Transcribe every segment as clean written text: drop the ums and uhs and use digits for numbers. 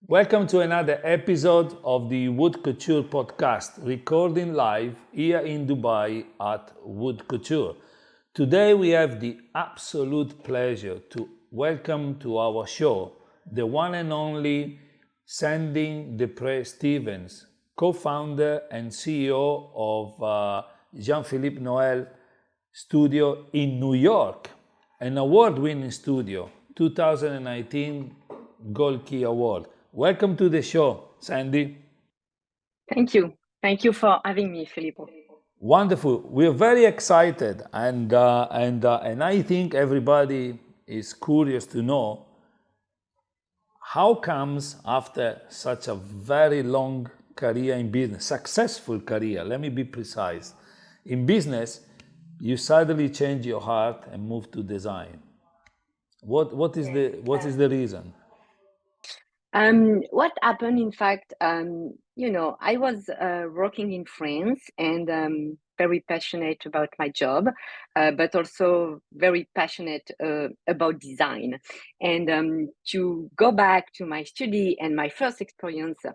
Welcome to another episode of the Wood Couture podcast, recording live here in Dubai at Wood Couture. Today we have the absolute pleasure to welcome to our show the one and only Sandy Depres Stevens, co-founder and CEO of Jean-Philippe Nuel studio in New York, an award-winning studio, 2019 Gold Key Award. Welcome to the show, Sandy. Thank you. Thank you for having me, Filippo. Wonderful. We're very excited, and I think everybody is curious to know how comes after such a very long career in business, successful career. Let me be precise. In business, you suddenly change your heart and move to design. What is the reason? What happened, in fact, I was working in France and very passionate about my job, but also very passionate about design. And to go back to my study and my first experience,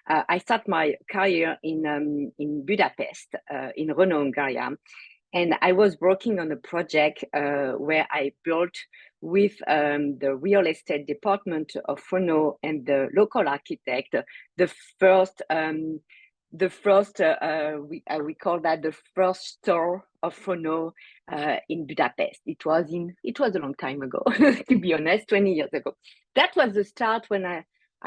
I started my career in Budapest, in Renault, Hungary. And I was working on a project where I built with the real estate department of Renault and the local architect the first we call that the first store of Renault in Budapest. It was a long time ago, to be honest, 20 years ago. That was the start when I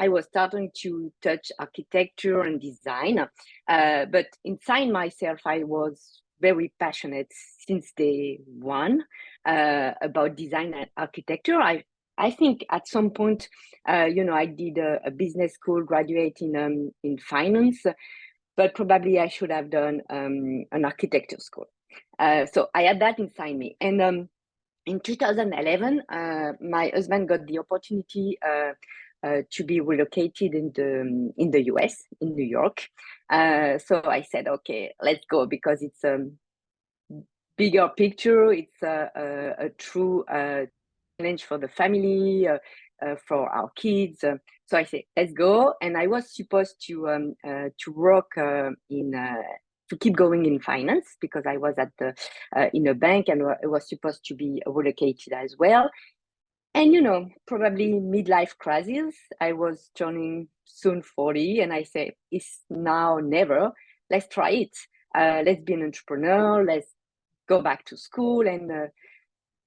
was starting to touch architecture and design. But inside myself, I was very passionate since day one about design and architecture. I think at some point, I did a business school, graduate in finance, but probably I should have done an architecture school. So I had that inside me. And in 2011, my husband got the opportunity to be relocated in the US, in New York. So I said, okay, let's go, because it's a bigger picture. It's a true challenge for the family, for our kids. So I said, let's go. And I was supposed to work to keep going in finance, because I was in a bank and I was supposed to be relocated as well. And probably midlife crisis. I was turning soon 40, and I say, it's now never. Let's try it. Let's be an entrepreneur. Let's go back to school and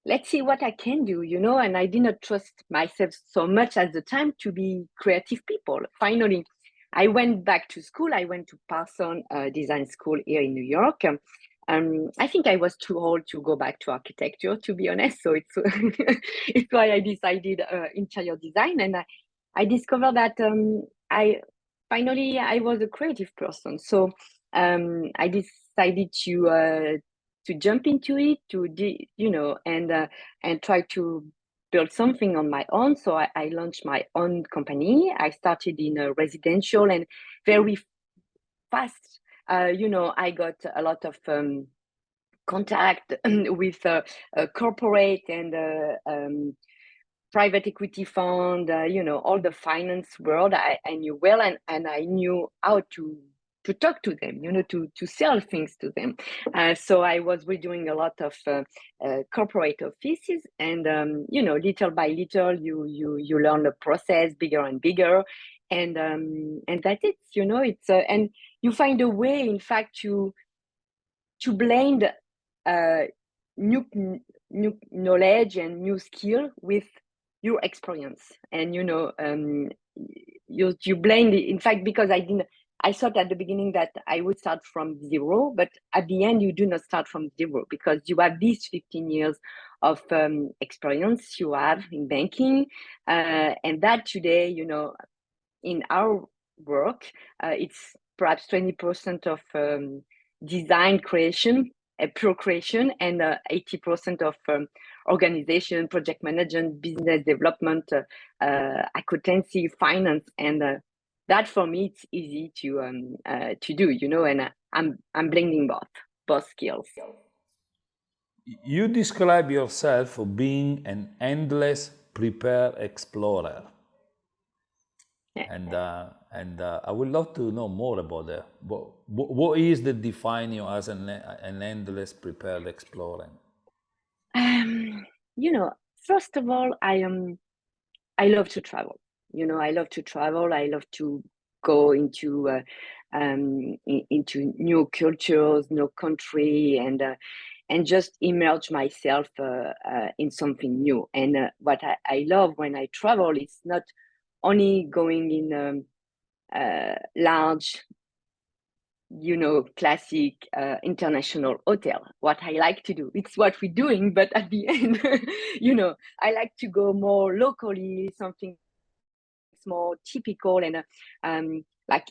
let's see what I can do. And I did not trust myself so much at the time to be creative people. Finally, I went back to school. I went to Parsons Design School here in New York. I think I was too old to go back to architecture, to be honest. So it's it's why I decided interior design, and I discovered that I was a creative person. So I decided to jump into it, and try to build something on my own. So I launched my own company. I started in a residential, and very fast, I got a lot of contact with a corporate and private equity fund, all the finance world I knew well, and I knew how to talk to them, to sell things to them. So I was redoing a lot of corporate offices, and little by little, you learn the process bigger and bigger, and that's it. It's and you find a way, in fact, to blend new knowledge and new skill with your experience, and you blend it. In fact, because I thought at the beginning that I would start from zero, but at the end you do not start from zero, because you have these 15 years of experience you have in banking, and that today, in our work, it's perhaps 20% of design creation, pure creation, and 80% of organization, project management, business development, accountancy, finance, and that for me it's easy to do, and I'm blending both skills. You describe yourself for being an endless prepare explorer. and I would love to know more about that. What is that define you as an endless prepared explorer? You know, first of all, I love to travel. I love to travel. I love to go into into new cultures, new country, and just immerse myself in something new. And what I love when I travel is not only going in large, classic international hotel. What I like to do, it's what we're doing, but at the end, I like to go more locally, something more typical, and like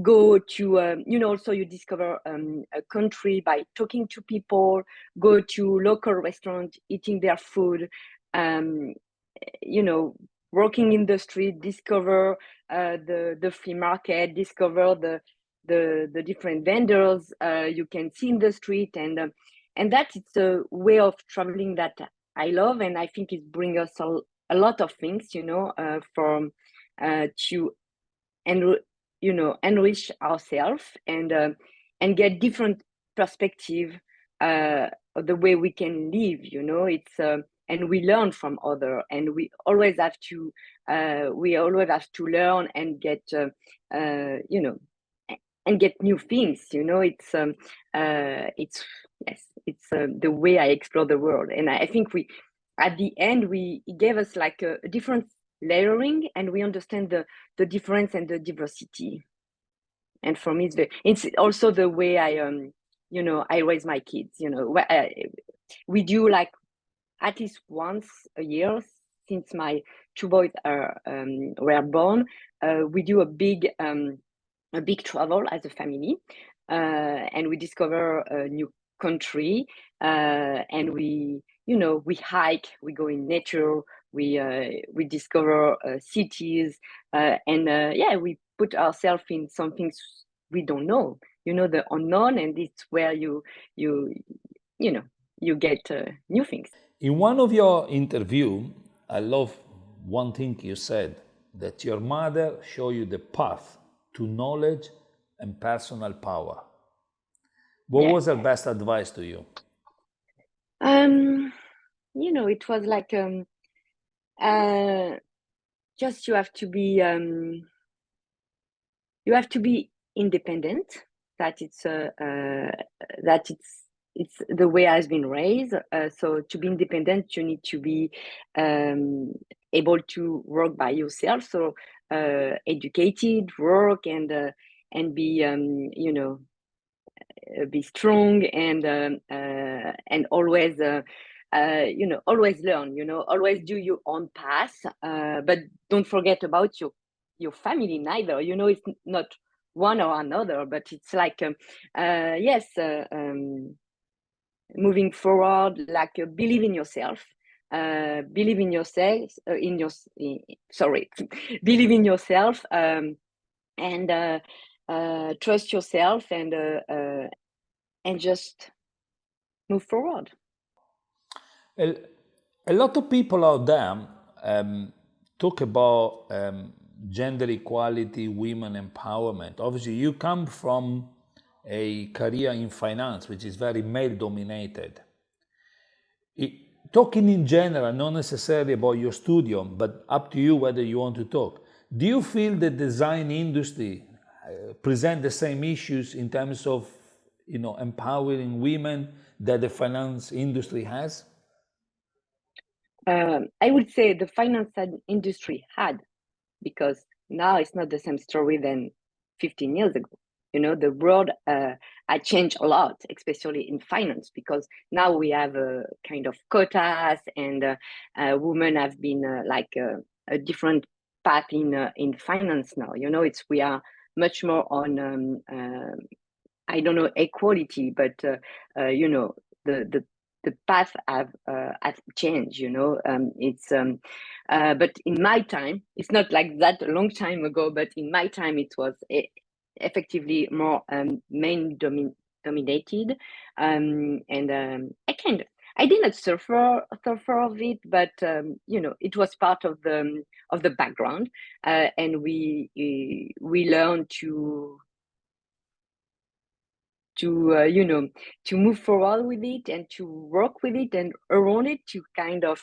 go to also you discover a country by talking to people, go to local restaurants, eating their food, um, working in the street, discover the free market, discover the different vendors you can see in the street, and that it's a way of traveling that I love, and I think it brings us a lot of things, from to enrich ourselves, and get different perspective of the way we can live. It's and we learn from other, and we always have to learn and get and get new things. It's yes, it's the way I explore the world, and I think we at the end it gave us like a different layering, and we understand the difference and the diversity. And for me, it's also the way I raise my kids. We do like at least once a year since my two boys were born. We do a big travel as a family, and we discover a new country, and we hike, we go in nature, we discover cities, and we put ourselves in some things we don't know, the unknown, and it's where you get new things. In one of your interview, I love one thing you said, that your mother showed you the path to knowledge and personal power. What was her best advice to you? It was like just you have to be independent. That it's the way I've been raised. So to be independent, you need to be able to work by yourself. So educated, work, and be be strong, and always always learn, always do your own path, but don't forget about your family neither. It's not one or another, but it's like moving forward, like believe in yourself, believe in yourself, believe in yourself, and trust yourself, and just move forward. A lot of people out there talk about gender equality, women empowerment. Obviously, you come from a career in finance, which is very male dominated. Talking in general, not necessarily about your studio, but up to you whether you want to talk. Do you feel the design industry present the same issues in terms of empowering women that the finance industry has? I would say the finance industry had, because now it's not the same story than 15 years ago. The world had changed a lot, especially in finance, because now we have a kind of quotas, and women have been like a different path in finance now. We are much more on I don't know, equality, but the path have changed. But in my time, it's not like that a long time ago, but in my time it was effectively more dominated, and I didn't suffer of it, but it was part of the background, and we learned to move forward with it and to work with it and around it to kind of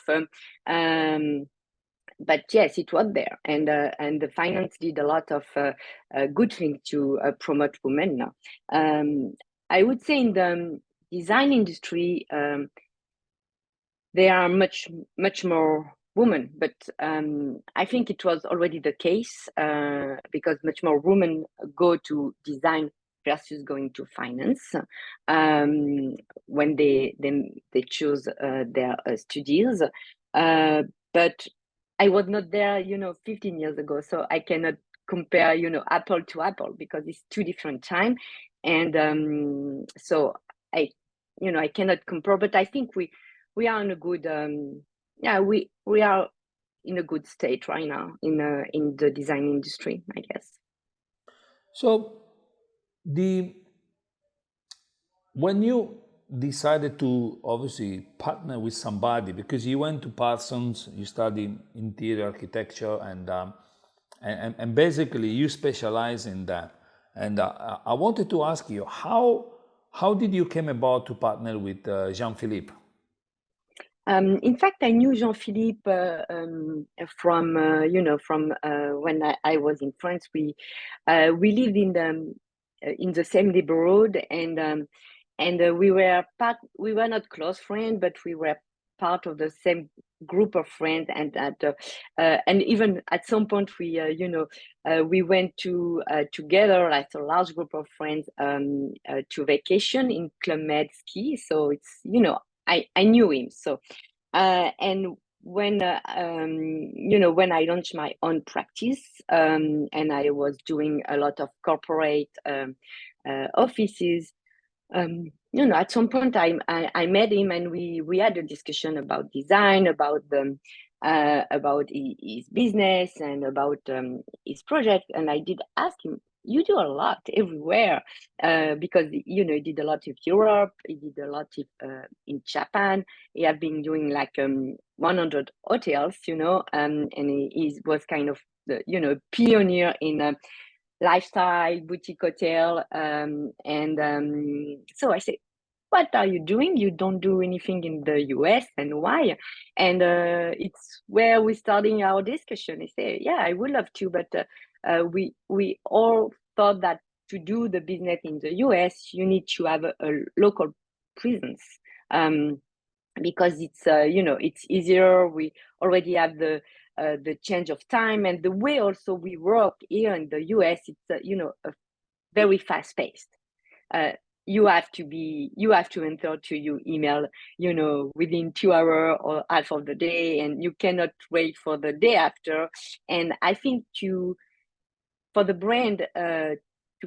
but yes, it was there, and the finance did a lot of good things to promote women now. I would say in the design industry, there are much more women, but I think it was already the case because much more women go to design versus going to finance when they choose their studies. But I was not there, 15 years ago, so I cannot compare, apple to apple because it's two different time, and so I cannot compare. But I think we are in a good we are in a good state right now in the design industry, I guess. So when you decided to obviously partner with somebody, because you went to Parsons, you studied interior architecture, and basically you specialize in that. And I wanted to ask you, how did you came about to partner with Jean-Philippe? In fact, I knew Jean-Philippe from when I was in France. We lived in the same neighborhood, and we were not close friends, but we were part of the same group of friends, and even at some point we went to together, like a large group of friends, to vacation in Club Med ski. So it's I knew him. So and when when I launched my own practice, and I was doing a lot of corporate offices, at some point I met him, and we had a discussion about design, about his business, and about his project. And I did ask him, you do a lot everywhere, because he did a lot of Europe, he did a lot of, in Japan. He had been doing like 100 hotels, and he was kind of the pioneer in lifestyle boutique hotel, and so I said, what are you doing? You don't do anything in the US, and why? And it's where we're starting our discussion. I say, yeah, I would love to, but we all thought that to do the business in the US, you need to have a local presence, because it's it's easier. We already have the change of time, and the way also we work here in the US, it's a very fast paced. You have to enter to your email, within 2 hours or half of the day, and you cannot wait for the day after. And I think for the brand to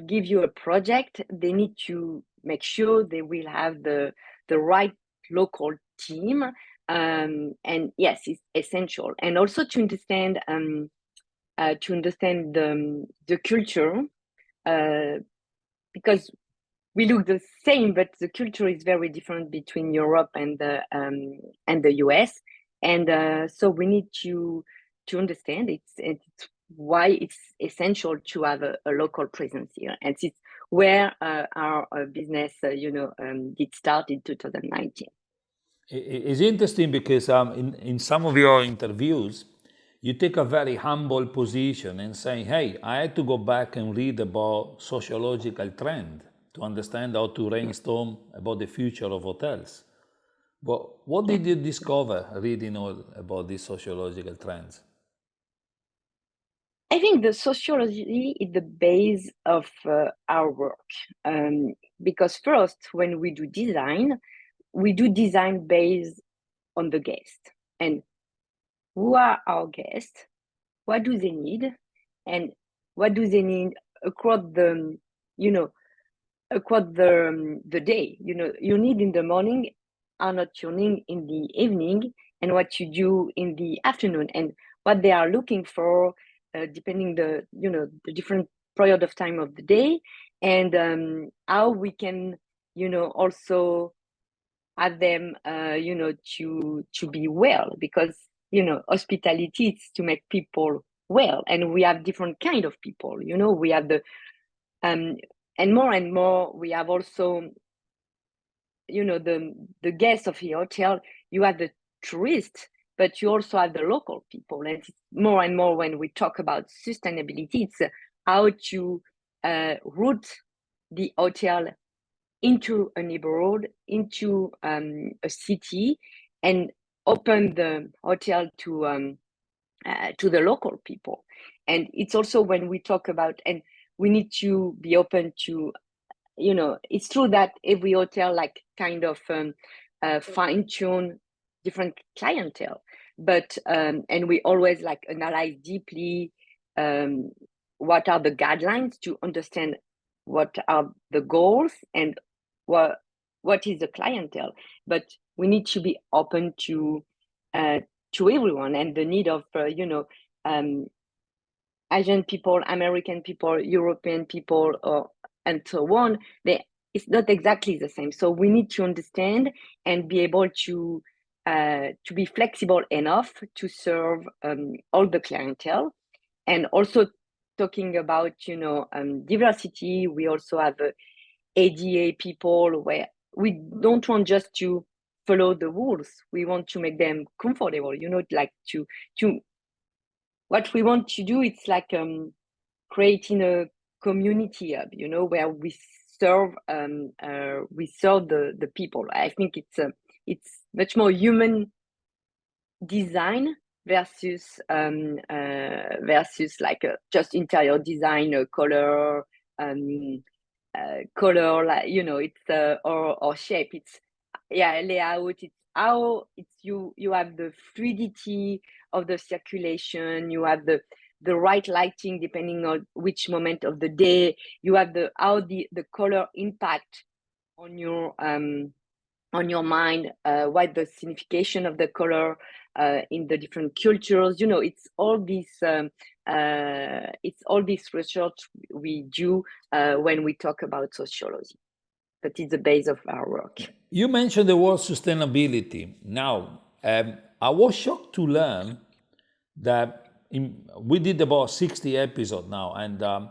give you a project, they need to make sure they will have the right local team. And yes, it's essential. And also to understand the culture, because we look the same, but the culture is very different between Europe and the US. And so we need to understand it's why it's essential to have a local presence here. And it's where our business did start in 2019. It's interesting because in some of your interviews, you take a very humble position and saying, hey, I had to go back and read about sociological trend to understand how to brainstorm about the future of hotels. But what did you discover reading all about these sociological trends? I think the sociology is the base of our work, because first, when we do design based on the guest, and who are our guests, what do they need, and what do they need across the the day. You need in the morning are not your need in the evening, and what you do in the afternoon, and what they are looking for, depending the different period of time of the day, and how we can also at them, to be well, because hospitality is to make people well, and we have different kind of people. We have the and more we have also the guests of the hotel. You have the tourists, but you also have the local people. And more and more when we talk about sustainability, it's how to route the hotel into a neighborhood, into a city, and open the hotel to the local people. And it's also when we talk about, and we need to be open to, it's true that every hotel like kind of fine tune different clientele, but and we always like analyze deeply what are the guidelines to understand what are the goals and what is the clientele. But we need to be open to everyone and the need of Asian people, American people, European people, and so on. It's not exactly the same. So we need to understand and be able to be flexible enough to serve all the clientele. And also talking about diversity, we also have ADA people, where we don't want just to follow the rules. We want to make them comfortable. Like to what we want to do. It's like creating a community hub, where we serve the people. I think it's much more human design versus like just interior design, color, like it's or shape. It's layout. It's how it's you have the fluidity of the circulation. You have the right lighting depending on which moment of the day. You have how the color impact on your mind, what the signification of the color in the different cultures. It's all this research we do when we talk about sociology. That is the base of our work. You mentioned the word sustainability. Now, I was shocked to learn that we did about 60 episodes now, and a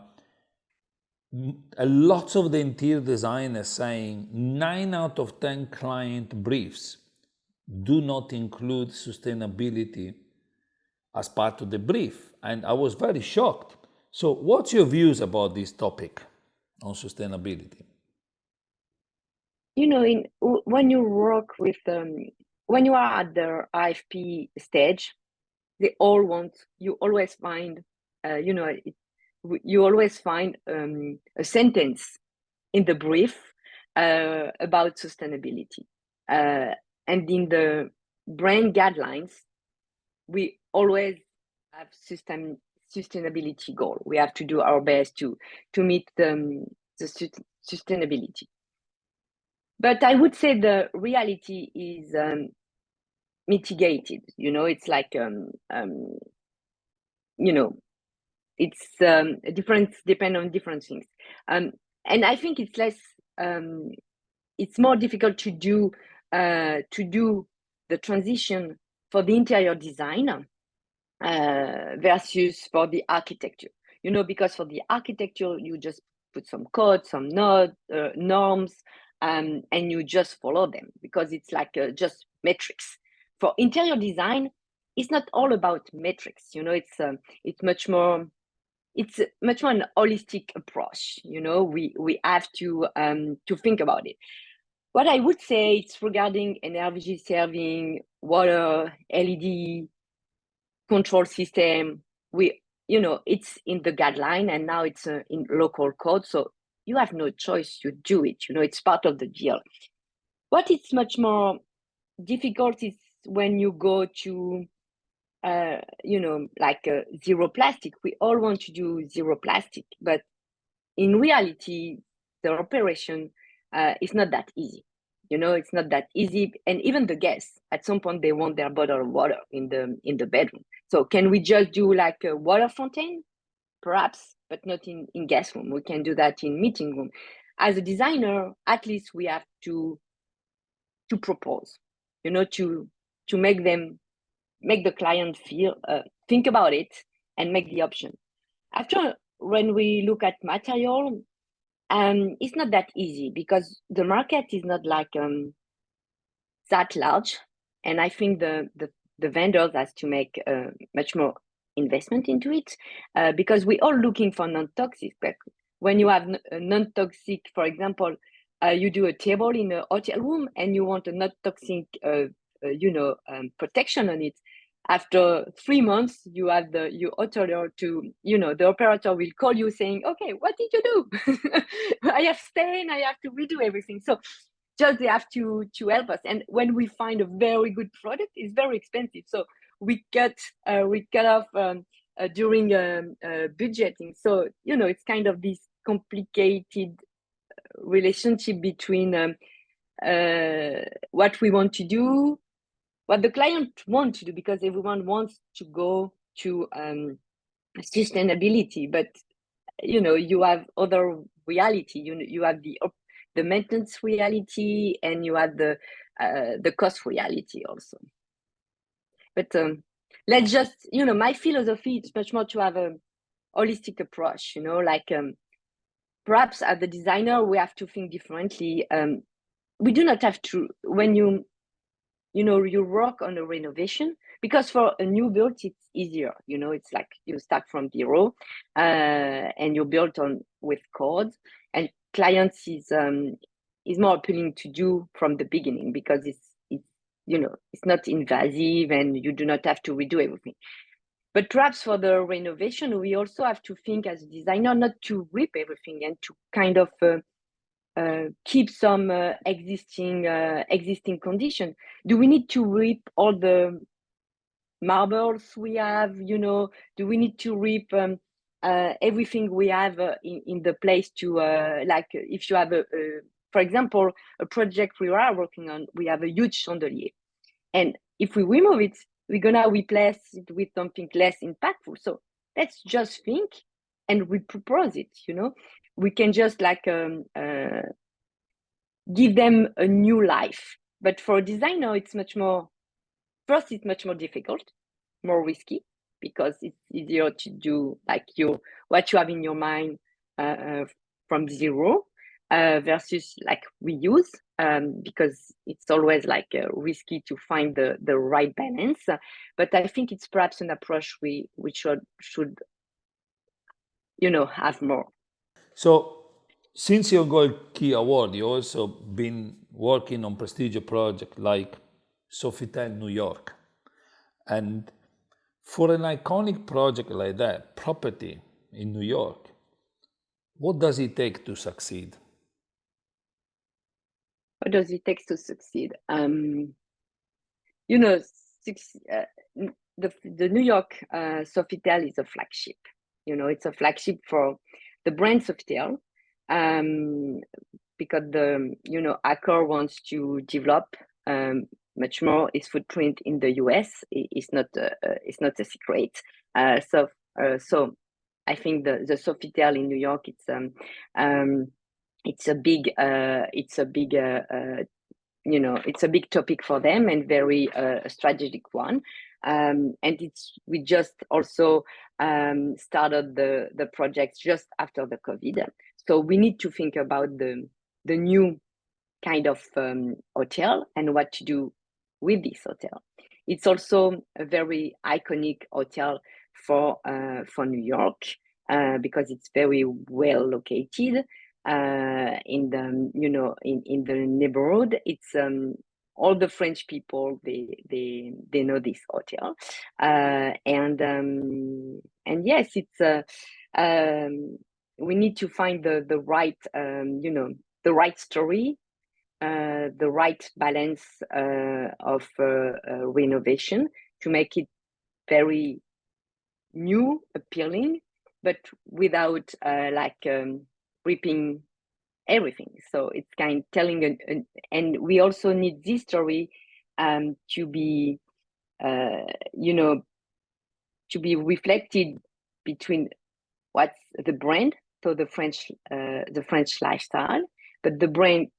lot of the interior designers saying 9 out of 10 client briefs do not include sustainability as part of the brief. And I was very shocked. So what's your views about this topic on sustainability? When you work with when you are at the IFP stage, you always find you always find a sentence in the brief about sustainability, and in the brand guidelines we always have sustainability goal. We have to do our best to meet the sustainability. But I would say the reality is mitigated. It's like it's a difference depend on different things, and I think it's less. It's more difficult to do the transition for the interior design versus for the architecture. Because for the architecture you just put some codes, some norms, and you just follow them because it's like just metrics. For interior design, it's not all about metrics. It's much more an holistic approach. We have to think about it. What I would say, it's regarding energy saving, water, LED, control system. It's in the guideline, and now it's in local code. So you have no choice. You do it. It's part of the deal. What is much more difficult is when you go to like zero plastic. We all want to do zero plastic, but in reality, the operation is not that easy. It's not that easy, and even the guests at some point they want their bottle of water in the bedroom. So can we just do like a water fountain? Perhaps, but not in guest room. We can do that in meeting room. As a designer, at least we have to propose, to make the client think about it and make the option. After, when we look at material, it's not that easy because the market is not like that large, and I think the vendors has to make much more investment into it because we're all looking for non-toxic. But when you have non-toxic, for example, you do a table in a hotel room and you want a non-toxic, protection on it. After 3 months, you have your hotelier the operator will call you saying, "Okay, what did you do? I have stain. I have to redo everything." So just they have to help us. And when we find a very good product, it's very expensive. So we cut off during budgeting. So it's kind of this complicated relationship between what we want to do, what the client wants to do, because everyone wants to go to sustainability, but you have other reality. You have the maintenance reality, and you have the cost reality also. But let's just, my philosophy is much more to have a holistic approach. Perhaps as the designer, we have to think differently. We do not have to, when you work on a renovation, because for a new build, it's easier. It's like you start from zero and you build with codes, and clients is more appealing to do from the beginning because it's not invasive and you do not have to redo everything. But perhaps for the renovation, we also have to think as a designer not to rip everything and to kind of keep some existing condition. Do we need to rip all the marbles we have? Do we need to rip everything we have in the place to like if you have for example, a project we are working on, we have a huge chandelier, and if we remove it, we're gonna replace it with something less impactful. So let's just think and we propose it. We can just like give them a new life. But for a designer, it's much more difficult, more risky, because it's easier to do like what you have in your mind from zero versus like reuse, because it's always like risky to find the right balance. But I think it's perhaps an approach we should have more. So, since your Gold Key Award, you also been working on prestigious projects like Sofitel New York. And for an iconic project like that, property in New York, what does it take to succeed? What does it take to succeed? The New York Sofitel is a flagship. It's a flagship for the brand Sofitel, because Accor wants to develop much more its footprint in the US. It's not a secret. So I think the Sofitel in New York, it's a big topic for them, and very strategic one. And we just also started the project just after the COVID. So we need to think about the new kind of hotel and what to do with this hotel. It's also a very iconic hotel for New York because it's very well located in the in the neighborhood. It's all the French people, they know this hotel, and yes, it's we need to find the right the right story, the right balance of renovation to make it very new, appealing, but without ripping everything. So it's kind of telling and we also need this story to be to be reflected between what's the brand, so the French lifestyle, but the brand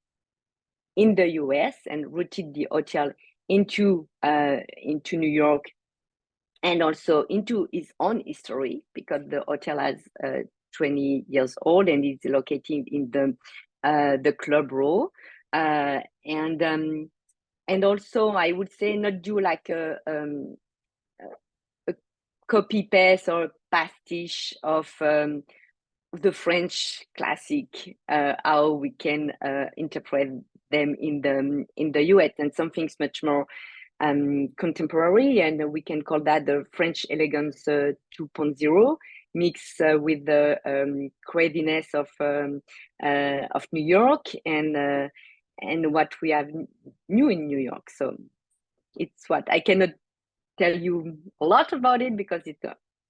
in the US and rooted the hotel into New York and also into its own history, because the hotel has 20 years old and is located in the Club Row, and also I would say not do like a copy paste or pastiche of the French classic, how we can interpret them in the US, and something's much more contemporary, and we can call that the French elegance 2.0, mixed with the craziness of New York and what we have new in New York. So it's what I cannot tell you a lot about it because it's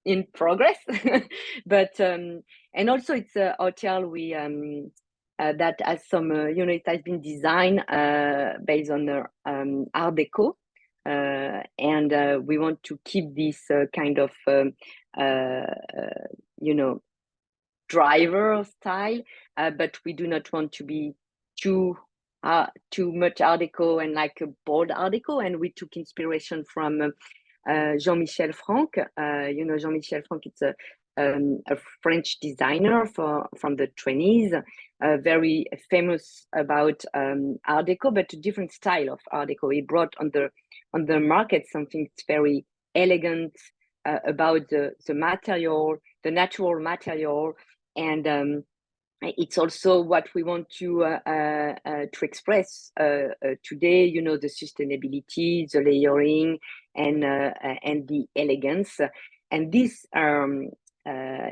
in progress, but and also it's a hotel we that has some it has been designed based on the Art Deco, and we want to keep this kind of driver style, but we do not want to be too much Art Deco and like a bold Art Deco, and we took inspiration from Jean-Michel Franck. Jean-Michel Franck, it's a French designer from the 20s, very famous about Art Deco, but a different style of Art Deco. He brought on the market something that's very elegant about the material, the natural material, and it's also what we want to express today. The sustainability, the layering, and the elegance. And this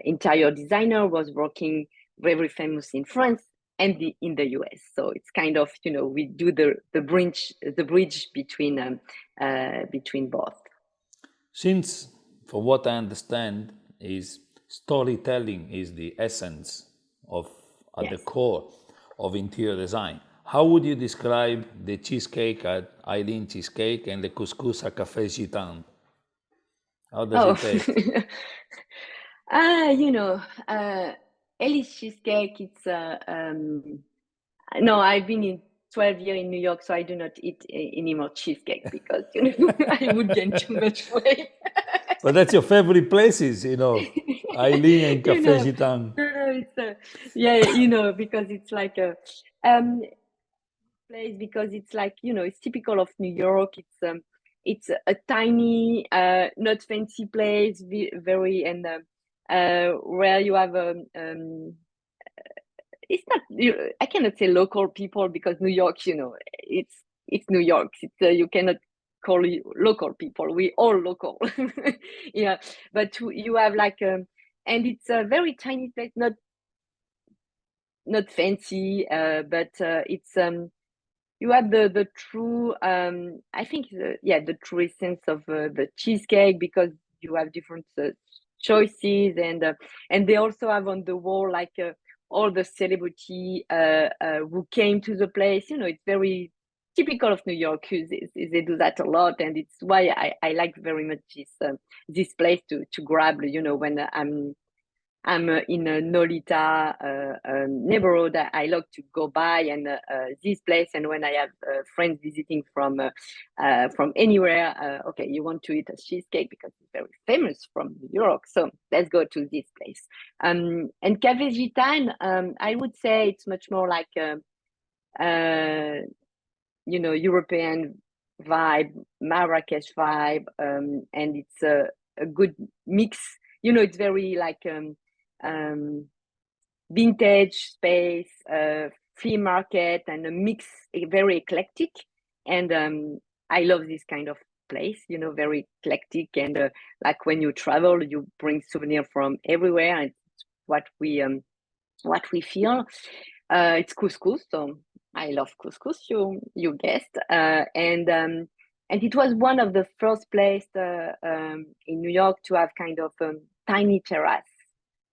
interior designer was working very famous in France and in the US. So it's kind of we do the bridge between both. Since, for what I understand, is storytelling is the essence of at the core of interior design. How would you describe the cheesecake at Eileen Cheesecake and the couscous at Café Gitan? How does it taste? Ellie's Cheesecake, it's no, I've been in 12 years in New York, so I do not eat any more cheesecake because I would gain too much weight. But that's your favorite places, Eileen and Café Gitan. It's because it's like a place, because it's like it's typical of New York. It's a tiny, not fancy place, very, and where you have it's not. I cannot say local people because New York, it's New York. You cannot call it local people. We all local, yeah. But you have like, and it's a very tiny place, not fancy, but it's you have the true I think the true essence of the cheesecake, because you have different choices, and they also have on the wall like all the celebrity who came to the place. It's very typical of New York. They do that a lot, and it's why I like very much this place to grab. When I'm in a Nolita neighborhood, I like to go by and this place. And when I have friends visiting from anywhere, okay, you want to eat a cheesecake because it's very famous from New York, so let's go to this place. And Café Gitan, I would say it's much more like European vibe, Marrakesh vibe, and it's a good mix. It's very like vintage space, flea market, and a mix, very eclectic. And I love this kind of place, very eclectic, and like when you travel, you bring souvenir from everywhere, and it's what we feel. It's couscous, so I love couscous. You guessed, and it was one of the first place in New York to have kind of tiny terrace.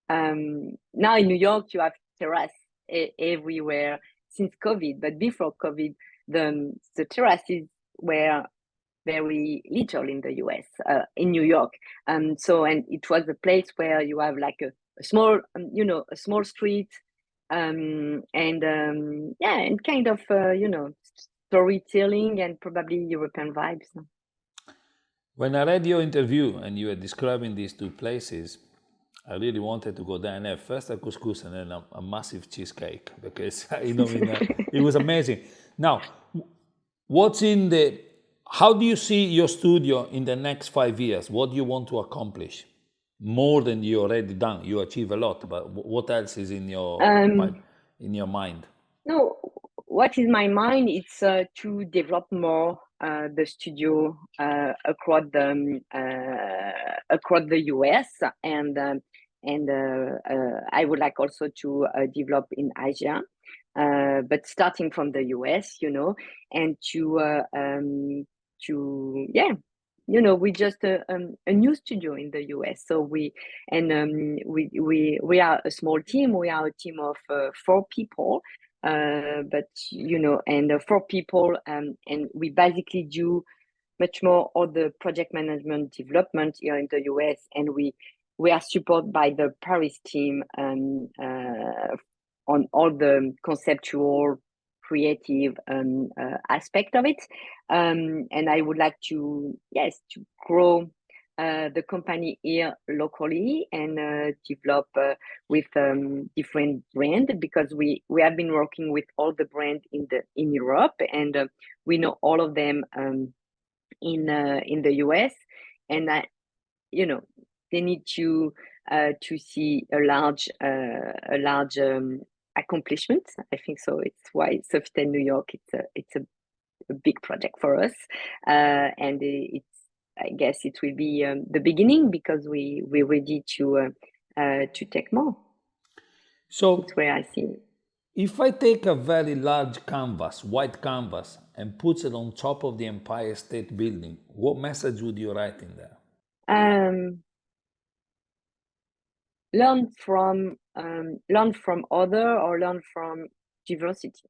Now in New York, you have terrace everywhere since COVID, but before COVID, the terraces were very little in the US, in New York. And it was a place where you have like a small, a small street, and kind of storytelling and probably European vibes. When I read your interview and you were describing these two places, I really wanted to go there and have first a couscous and then a massive cheesecake because it was amazing. Now, what's in the? How do you see your studio in the next 5 years? What do you want to accomplish? More than you already done. You achieve a lot, but what else is in your mind? No, what is my mind? It's to develop more the studio across the US, and I would like also to develop in Asia, but starting from the US, and we just a new studio in the US. So we are a small team. We are a team of 4 people, but and 4 people, and we basically do much more all the project management development here in the US, and we are supported by the Paris team on all the conceptual, creative aspect of it. And I would like to grow the company here locally and develop with different brand, because we have been working with all the brand in Europe, and we know all of them in the US, and they need to see a large accomplishment. I think so. It's why Sofitel New York. It's a big project for us, and I guess it will be the beginning, because we're ready to take more. So that's where I see it. If I take a very large canvas, white canvas, and put it on top of the Empire State Building, what message would you write in there? Learn from other, or learn from diversity.